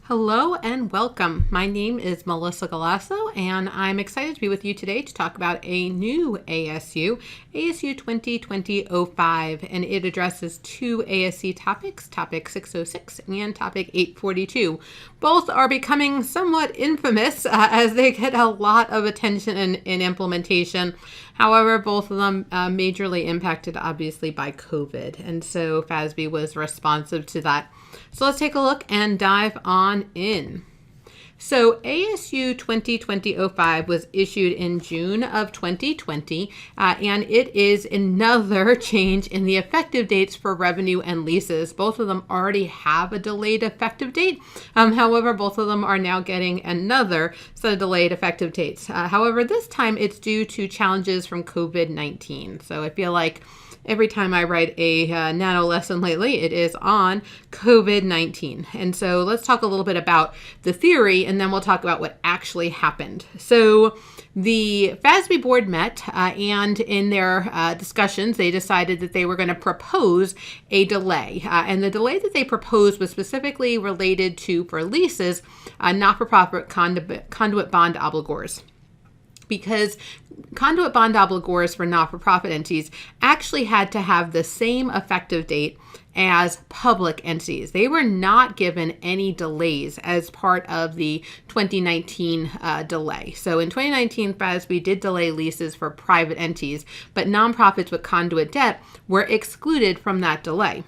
Hello and welcome. My name is Melissa Galasso, and I'm excited to be with you today to talk about a new ASU, ASU 2020-05, and it addresses two ASC topics, Topic 606 and Topic 842. Both are becoming somewhat infamous as they get a lot of attention in implementation. However, both of them majorly impacted, obviously, by COVID, and so FASB was responsive to that. So let's take a look and dive on in. So ASU 2020-05 was issued in June of 2020, and it is another change in the effective dates for revenue and leases. Both of them already have a delayed effective date. However, both of them are now getting another set of delayed effective dates. However, this time it's due to challenges from COVID-19. So I feel like every time I write a nano lesson lately, it is on COVID-19. And so let's talk a little bit about the theory, and then we'll talk about what actually happened. So the FASB board met, and in their discussions, they decided that they were going to propose a delay. And the delay that they proposed was specifically related to, for leases, not-for-profit conduit bond obligors. Because conduit bond obligors for not-for-profit entities actually had to have the same effective date as public entities. They were not given any delays as part of the 2019 delay. So in 2019, FASB did delay leases for private entities, but nonprofits with conduit debt were excluded from that delay.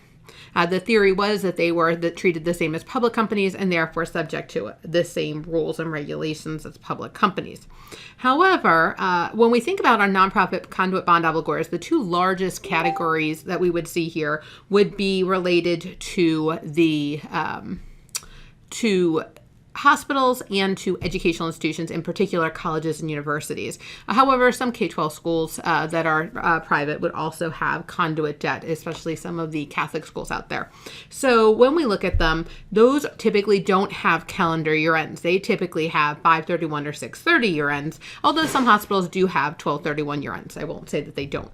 The theory was that they were treated the same as public companies and therefore subject to the same rules and regulations as public companies. However, when we think about our nonprofit conduit bond obligors, the two largest categories that we would see here would be related to the hospitals and to educational institutions, in particular colleges and universities. However, some K-12 schools that are private would also have conduit debt, especially some of the Catholic schools out there. So when we look at them, those typically don't have calendar year ends. They typically have 5/31 or 6/30 year ends, although some hospitals do have 12/31 year ends. I won't say that they don't.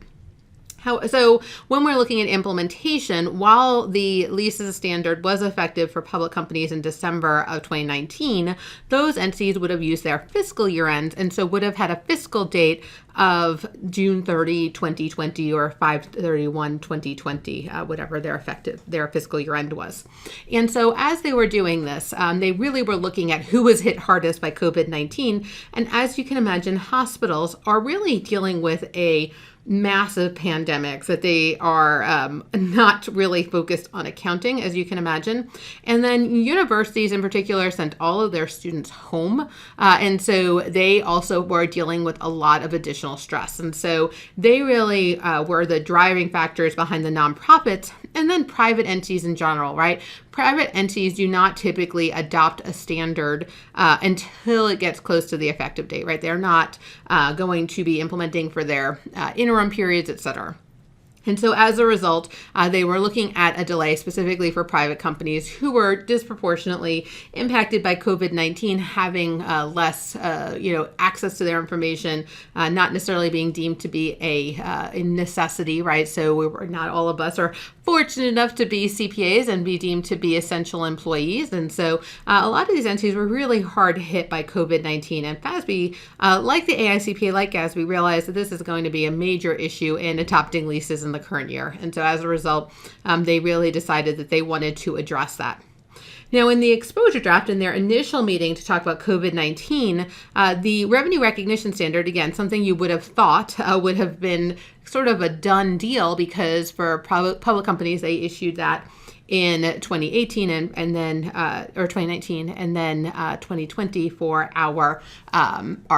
So when we're looking at implementation, while the leases standard was effective for public companies in December of 2019, those entities would have used their fiscal year ends and so would have had a fiscal date of June 30, 2020 or 5/31, 2020, whatever their fiscal year end was. And so as they were doing this, they really were looking at who was hit hardest by COVID-19. And as you can imagine, hospitals are really dealing with a massive pandemics that they are not really focused on accounting, as you can imagine. And then universities in particular sent all of their students home. And so they also were dealing with a lot of additional stress. And so they really were the driving factors behind the nonprofits and then private entities in general, right? Private entities do not typically adopt a standard until it gets close to the effective date, right? They're not going to be implementing for their interim periods, et cetera. And so as a result, they were looking at a delay specifically for private companies who were disproportionately impacted by COVID-19, having less, access to their information, not necessarily being deemed to be a necessity, right? So we were not all of us are fortunate enough to be CPAs and be deemed to be essential employees. And so a lot of these entities were really hard hit by COVID-19. And FASB, like the AICPA, like GASB, realized that this is going to be a major issue in adopting leases in the current year. And so as a result, they really decided that they wanted to address that. Now, in the exposure draft, in their initial meeting to talk about COVID-19, the revenue recognition standard, again, something you would have thought would have been sort of a done deal, because for public companies, they issued that in 2018 and then or 2019 and then 2020 for our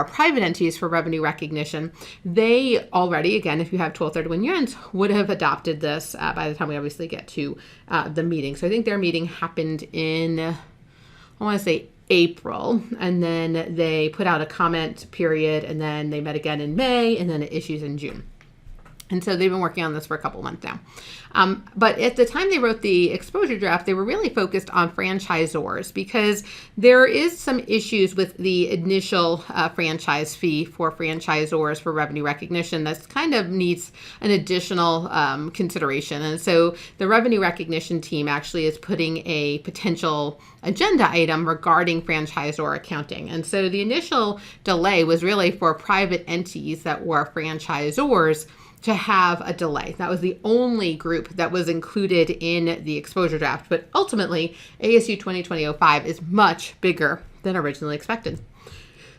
private entities for revenue recognition. They already, again, if you have 12/31 year ends, would have adopted this by the time we obviously get to the meeting. So I think their meeting happened in, I want to say April, and then they put out a comment period, and then they met again in May, and then it issues in June. And so they've been working on this for a couple months now. But at the time they wrote the exposure draft, they were really focused on franchisors because there is some issues with the initial franchise fee for franchisors for revenue recognition that kind of needs an additional consideration. And so the revenue recognition team actually is putting a potential agenda item regarding franchisor accounting. And so the initial delay was really for private entities that were franchisors to have a delay. That was the only group that was included in the exposure draft. But ultimately, ASU 2020-05 is much bigger than originally expected.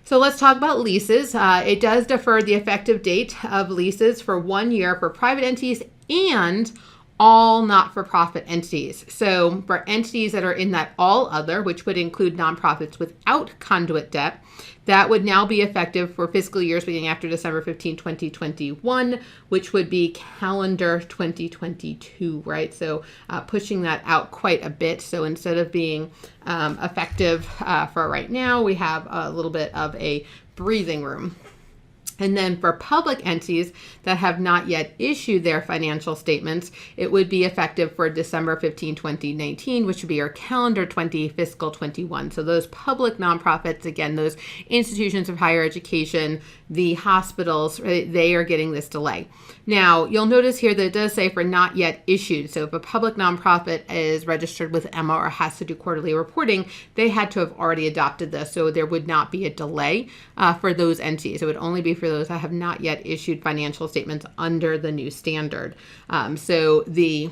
So let's talk about leases. It does defer the effective date of leases for 1 year for private entities and all not-for-profit entities. So for entities that are in that all other, which would include nonprofits without conduit debt, that would now be effective for fiscal years beginning after December 15, 2021, which would be calendar 2022, right? So pushing that out quite a bit. So instead of being effective for right now, we have a little bit of a breathing room. And then for public entities that have not yet issued their financial statements, it would be effective for December 15, 2019, which would be our calendar 20, fiscal 21. So those public nonprofits, again, those institutions of higher education, the hospitals, they are getting this delay. Now, you'll notice here that it does say for not yet issued. So if a public nonprofit is registered with Emma or has to do quarterly reporting, they had to have already adopted this. So there would not be a delay for those entities. It would only be for those that have not yet issued financial statements under the new standard. So the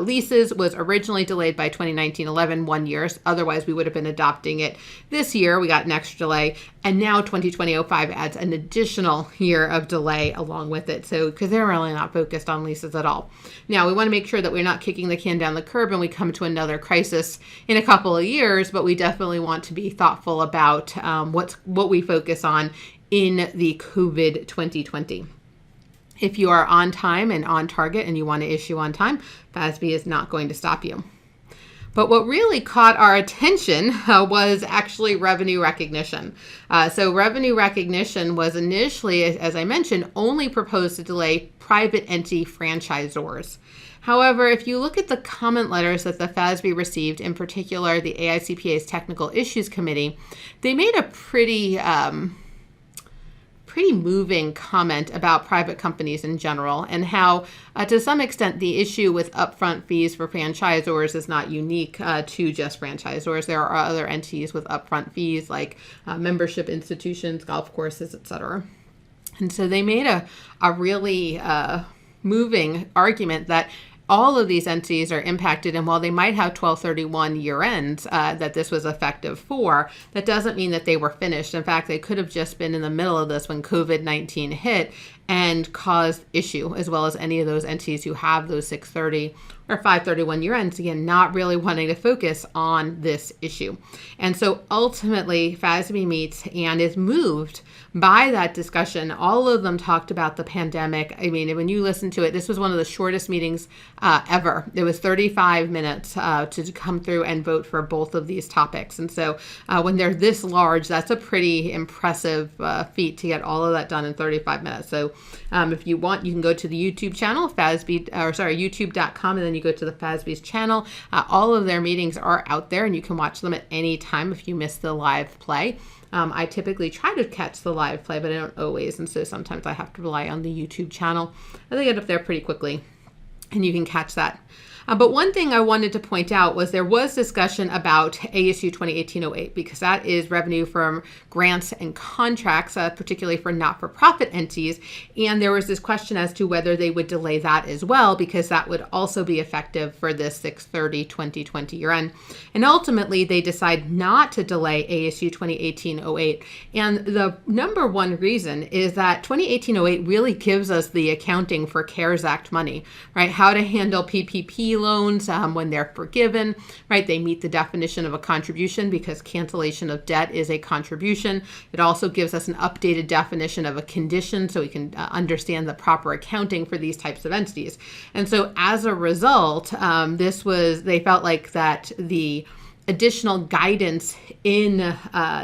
leases was originally delayed by 2019-11, 1 year. Otherwise, we would have been adopting it this year. We got an extra delay. And now 2020-05 adds an additional year of delay along with it. So because they're really not focused on leases at all. Now, we want to make sure that we're not kicking the can down the curb and we come to another crisis in a couple of years, but we definitely want to be thoughtful about what we focus on in the COVID 2020. If you are on time and on target and you want to issue on time, FASB is not going to stop you. But what really caught our attention was actually revenue recognition. So revenue recognition was initially, as I mentioned, only proposed to delay private entity franchisors. However, if you look at the comment letters that the FASB received, in particular the AICPA's Technical Issues Committee, they made a pretty moving comment about private companies in general and how, to some extent, the issue with upfront fees for franchisors is not unique to just franchisors. There are other entities with upfront fees like membership institutions, golf courses, etc. And so they made a really moving argument that all of these entities are impacted, and while they might have 12/31 year ends that this was effective for, that doesn't mean that they were finished. In fact, they could have just been in the middle of this when COVID-19 hit and caused issue, as well as any of those entities who have those 6/30 or 5/31 year ends, again, not really wanting to focus on this issue. And so ultimately, FASB meets and is moved by that discussion. All of them talked about the pandemic. I mean, when you listen to it, this was one of the shortest meetings ever. It was 35 minutes to come through and vote for both of these topics. And so when they're this large, that's a pretty impressive feat to get all of that done in 35 minutes. So if you want, you can go to the YouTube channel, youtube.com, and then you go to the FASB's channel. All of their meetings are out there, and you can watch them at any time if you miss the live play. I typically try to catch the live play, but I don't always, and so sometimes I have to rely on the YouTube channel. They get up there pretty quickly, and you can catch that. But one thing I wanted to point out was there was discussion about ASU 2018-08 because that is revenue from grants and contracts, particularly for not-for-profit entities. And there was this question as to whether they would delay that as well because that would also be effective for this 6/30/2020 year end. And ultimately, they decide not to delay ASU 2018-08. And the number one reason is that 2018-08 really gives us the accounting for CARES Act money, right? How to handle PPP loans when they're forgiven, right? They meet the definition of a contribution because cancellation of debt is a contribution. It also gives us an updated definition of a condition so we can understand the proper accounting for these types of entities. And so as a result, they felt like that the additional guidance in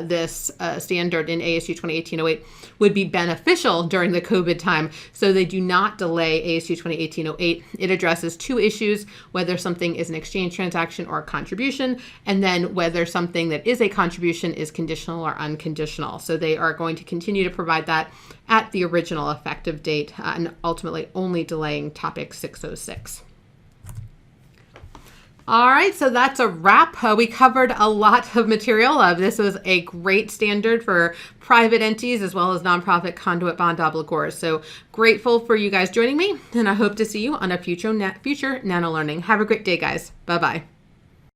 this standard in ASU 2018-08 would be beneficial during the COVID time. So they do not delay ASU 2018-08. It addresses two issues: whether something is an exchange transaction or a contribution, and then whether something that is a contribution is conditional or unconditional. So they are going to continue to provide that at the original effective date, and ultimately only delaying Topic 606. All right, so that's a wrap. We covered a lot of material. This was a great standard for private entities as well as nonprofit conduit bond obligors. So grateful for you guys joining me, and I hope to see you on a future Nano Learning. Have a great day, guys. Bye-bye.